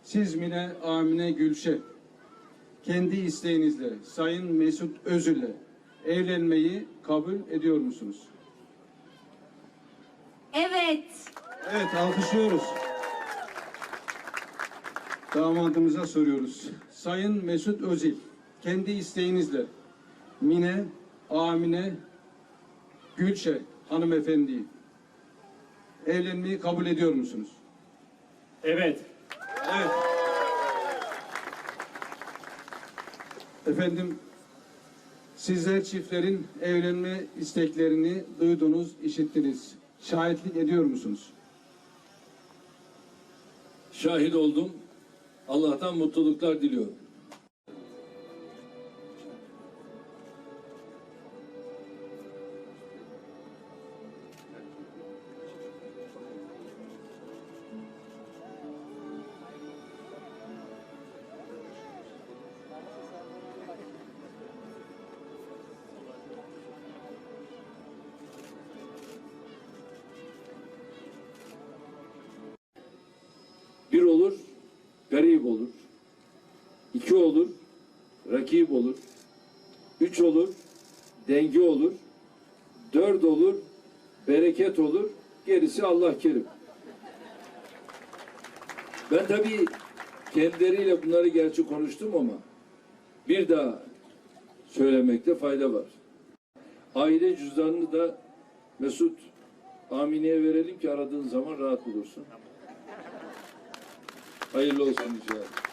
Siz Mine Amine Gülşe kendi isteğinizle Sayın Mesut Özil'le evlenmeyi kabul ediyor musunuz? Evet. Evet, alkışlıyoruz. Damadımıza soruyoruz. Sayın Mesut Özil kendi isteğinizle Mine Amine Gülşe hanımefendiyi evlenmeyi kabul ediyor musunuz? Evet. Evet. Efendim, sizler çiftlerin evlenme isteklerini duydunuz, işittiniz. Şahitlik ediyor musunuz? Şahit oldum. Allah'tan mutluluklar diliyorum. Bir olur, garip olur. İki olur, rakip olur. Üç olur, denge olur. Dört olur, bereket olur. Gerisi Allah kerim. Ben tabii kendileriyle bunları gerçi konuştum ama bir daha söylemekte fayda var. Aile cüzdanını da Mesut Amine'ye verelim ki aradığın zaman rahat bulursun. Hayırlı olsun inşallah.